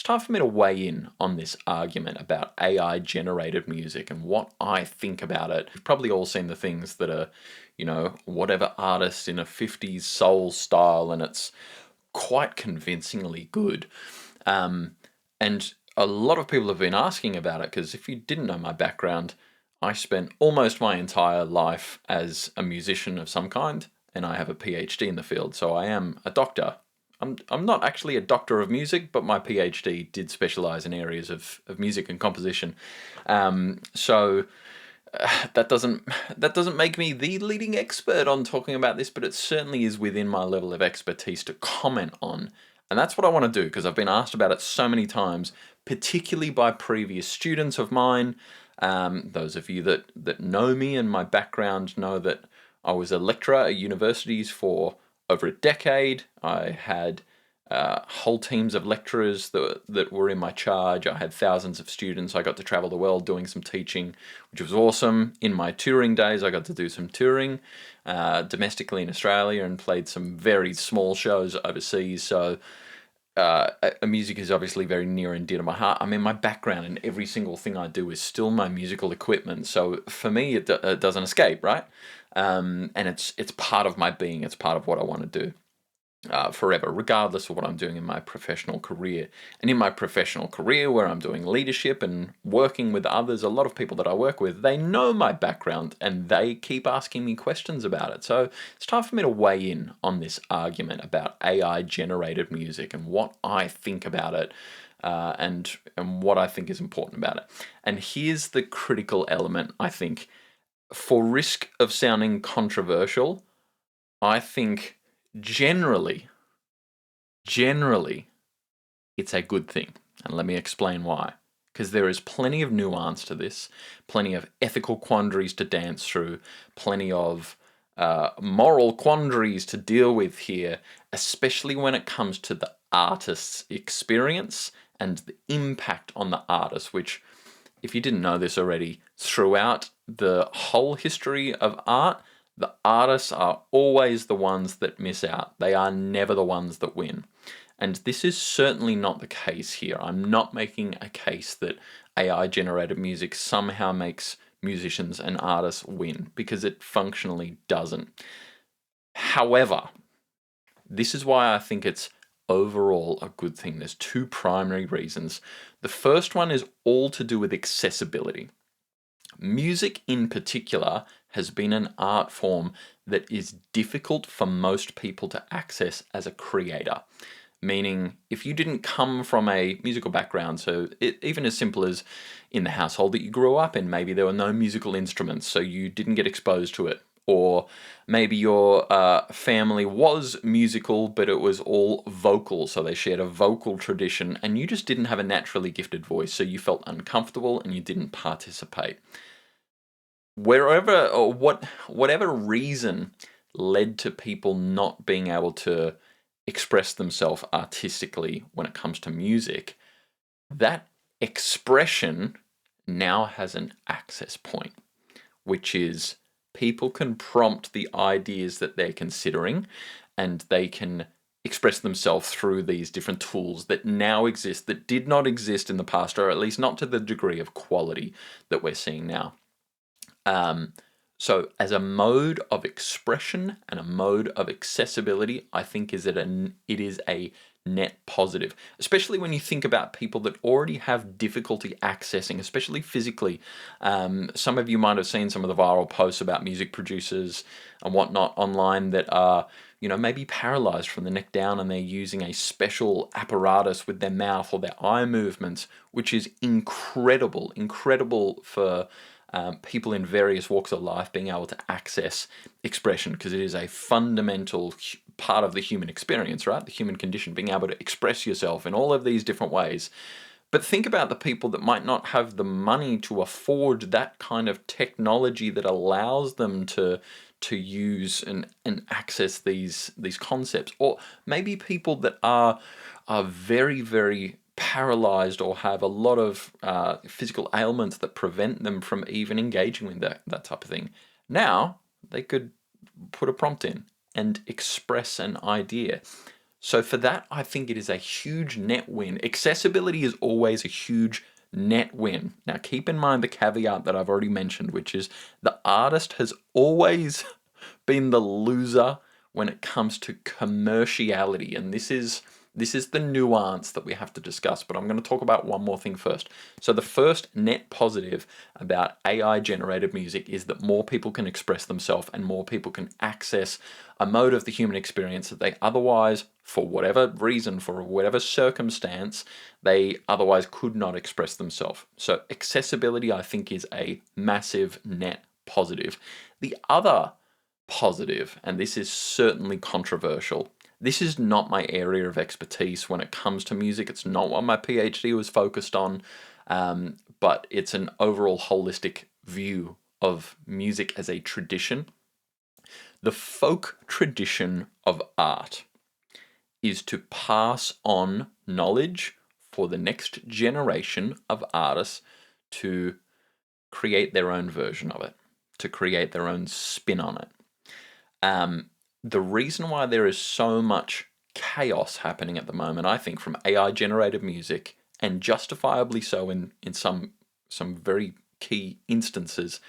time for me to weigh in on this argument about AI generated music and what I think about it. You've probably all seen the things that are, whatever artist in a 50s soul style, and it's quite convincingly good. And a lot of people have been asking about it because if you didn't know my background, I spent almost my entire life as a musician of some kind, and I have a PhD in the field, so I am a doctor. I'm not actually a doctor of music, but my PhD did specialize in areas of music and composition. So that doesn't make me the leading expert on talking about this, but it certainly is within my level of expertise to comment on. And that's what I want to do because I've been asked about it so many times, particularly by previous students of mine. Those of you that know me and my background know that I was a lecturer at universities for over a decade. I had whole teams of lecturers that were in my charge. I had thousands of students. I got to travel the world doing some teaching, which was awesome. In my touring days, I got to do some touring domestically in Australia and played some very small shows overseas. So music is obviously very near and dear to my heart. I mean, my background and every single thing I do is still my musical equipment. So for me, it doesn't escape, right? And it's part of my being. It's part of what I want to do forever, regardless of what I'm doing in my professional career. And in my professional career, where I'm doing leadership and working with others, a lot of people that I work with, they know my background and they keep asking me questions about it. So it's time for me to weigh in on this argument about AI generated music and what I think about it. And what I think is important about it. And here's the critical element, I think. For risk of sounding controversial, I think generally, it's a good thing. And let me explain why. Because there is plenty of nuance to this, plenty of ethical quandaries to dance through, plenty of moral quandaries to deal with here, especially when it comes to the artist's experience and the impact on the artist, which, if you didn't know this already, throughout the whole history of art, the artists are always the ones that miss out. They are never the ones that win. And this is certainly not the case here. I'm not making a case that AI-generated music somehow makes musicians and artists win, because it functionally doesn't. However, this is why I think it's overall a good thing. There's two primary reasons. The first one is all to do with accessibility. Music in particular has been an art form that is difficult for most people to access as a creator. Meaning, if you didn't come from a musical background, so even as simple as in the household that you grew up in, maybe there were no musical instruments, so you didn't get exposed to it. Or maybe your family was musical, but it was all vocal, so they shared a vocal tradition, and you just didn't have a naturally gifted voice, so you felt uncomfortable and you didn't participate. Wherever or whatever reason led to people not being able to express themselves artistically when it comes to music, that expression now has an access point, which is people can prompt the ideas that they're considering, and they can express themselves through these different tools that now exist that did not exist in the past, or at least not to the degree of quality that we're seeing now. So as a mode of expression and a mode of accessibility, I think it is a net positive, especially when you think about people that already have difficulty accessing, especially physically. Some of you might have seen some of the viral posts about music producers and whatnot online that are, maybe paralyzed from the neck down, and they're using a special apparatus with their mouth or their eye movements, which is incredible for people in various walks of life being able to access expression, because it is a fundamental part of the human experience, right? The human condition, being able to express yourself in all of these different ways. But think about the people that might not have the money to afford that kind of technology that allows them to use and access these concepts. Or maybe people that are very, very paralyzed or have a lot of physical ailments that prevent them from even engaging with that type of thing. Now they could put a prompt in and express an idea. So for that, I think it is a huge net win. Accessibility is always a huge net win. Now, keep in mind the caveat that I've already mentioned, which is the artist has always been the loser when it comes to commerciality, and this is the nuance that we have to discuss, but I'm going to talk about one more thing first. So the first net positive about AI generated music is that more people can express themselves and more people can access a mode of the human experience that they otherwise, for whatever reason, for whatever circumstance, they otherwise could not express themselves. So accessibility, I think, is a massive net positive. The other positive, and this is certainly controversial, this is not my area of expertise when it comes to music. It's not what my PhD was focused on, but it's an overall holistic view of music as a tradition. The folk tradition of art is to pass on knowledge for the next generation of artists to create their own version of it, to create their own spin on it. The reason why there is so much chaos happening at the moment, I think, from AI generated music, and justifiably so in some very key instances,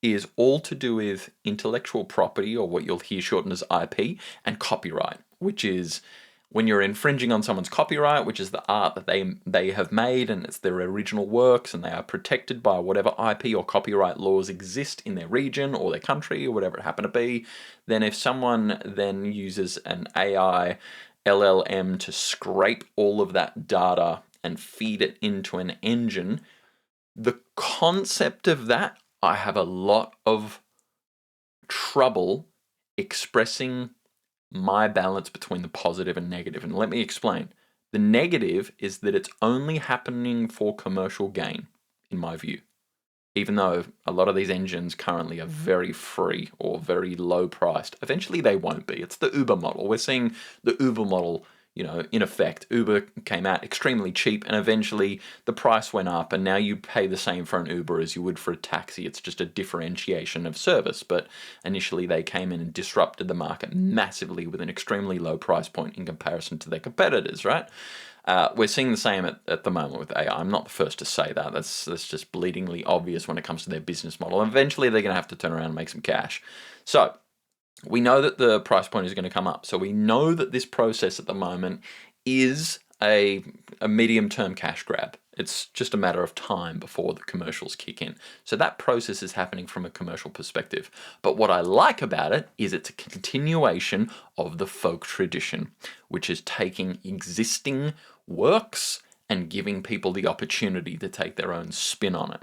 is all to do with intellectual property, or what you'll hear shortened as IP, and copyright, which is when you're infringing on someone's copyright, which is the art that they have made and it's their original works, and they are protected by whatever IP or copyright laws exist in their region or their country or whatever it happen to be, then if someone then uses an AI LLM to scrape all of that data and feed it into an engine, the concept of that, I have a lot of trouble expressing my balance between the positive and negative. And let me explain. The negative is that it's only happening for commercial gain, in my view. Even though a lot of these engines currently are very free or very low priced, eventually they won't be. It's the Uber model. We're seeing the Uber model, in effect. Uber came out extremely cheap and eventually the price went up, and now you pay the same for an Uber as you would for a taxi. It's just a differentiation of service. But initially they came in and disrupted the market massively with an extremely low price point in comparison to their competitors, right? We're seeing the same at the moment with AI. I'm not the first to say that. That's just bleedingly obvious when it comes to their business model. And eventually they're going to have to turn around and make some cash. So we know that the price point is going to come up. So we know that this process at the moment is a medium-term cash grab. It's just a matter of time before the commercials kick in. So that process is happening from a commercial perspective. But what I like about it is it's a continuation of the folk tradition, which is taking existing works and giving people the opportunity to take their own spin on it.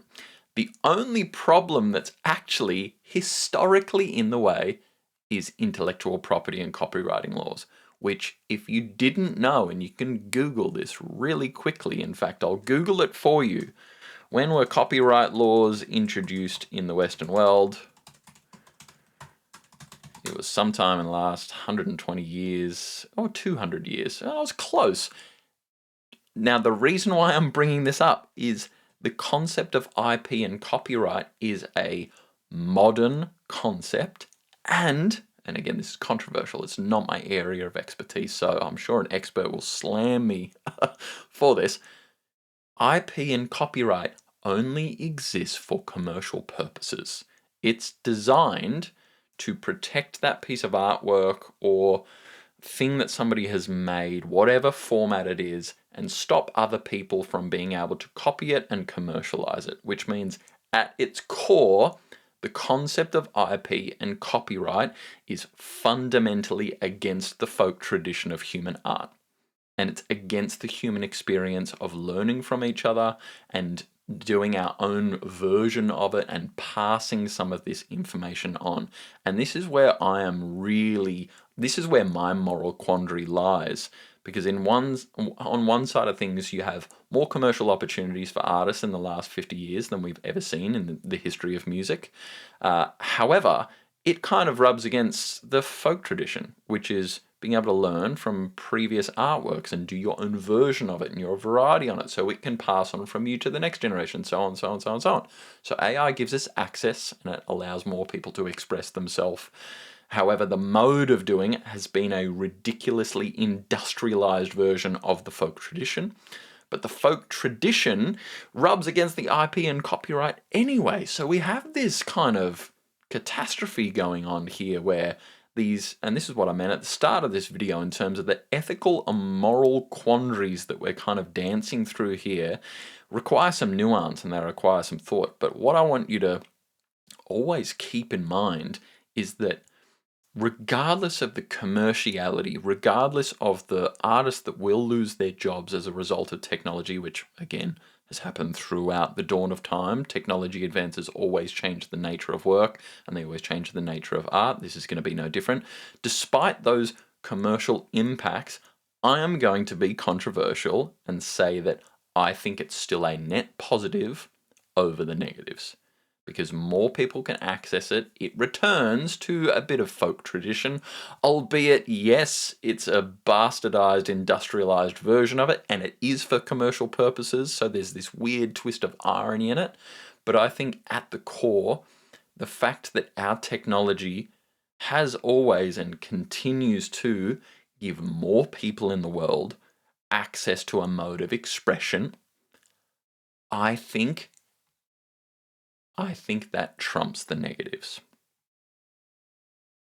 The only problem that's actually historically in the way is intellectual property and copywriting laws, which, if you didn't know, and you can Google this really quickly, in fact, I'll Google it for you. When were copyright laws introduced in the Western world? It was sometime in the last 120 years or 200 years. I was close. Now, the reason why I'm bringing this up is the concept of IP and copyright is a modern concept, and again, this is controversial, it's not my area of expertise, so I'm sure an expert will slam me for this. IP and copyright only exists for commercial purposes. It's designed to protect that piece of artwork or thing that somebody has made, whatever format it is, and stop other people from being able to copy it and commercialize it, which means at its core, the concept of IP and copyright is fundamentally against the folk tradition of human art. And it's against the human experience of learning from each other and doing our own version of it and passing some of this information on. And this is where this is where my moral quandary lies. Because on one side of things, you have more commercial opportunities for artists in the last 50 years than we've ever seen in the history of music. However, it kind of rubs against the folk tradition, which is being able to learn from previous artworks and do your own version of it and your variety on it so it can pass on from you to the next generation, so on, so on, so on, so on. So AI gives us access and it allows more people to express themselves. However, the mode of doing it has been a ridiculously industrialized version of the folk tradition. But the folk tradition rubs against the IP and copyright anyway. So we have this kind of catastrophe going on here where these, and this is what I meant at the start of this video in terms of the ethical and moral quandaries that we're kind of dancing through here, require some nuance and they require some thought. But what I want you to always keep in mind is that regardless of the commerciality, regardless of the artists that will lose their jobs as a result of technology, which again has happened throughout the dawn of time, technology advances always change the nature of work and they always change the nature of art. This is going to be no different. Despite those commercial impacts, I am going to be controversial and say that I think it's still a net positive over the negatives. Because more people can access it, it returns to a bit of folk tradition, albeit, yes, it's a bastardized, industrialized version of it, and it is for commercial purposes, so there's this weird twist of irony in it. But I think at the core, the fact that our technology has always and continues to give more people in the world access to a mode of expression, I think that trumps the negatives.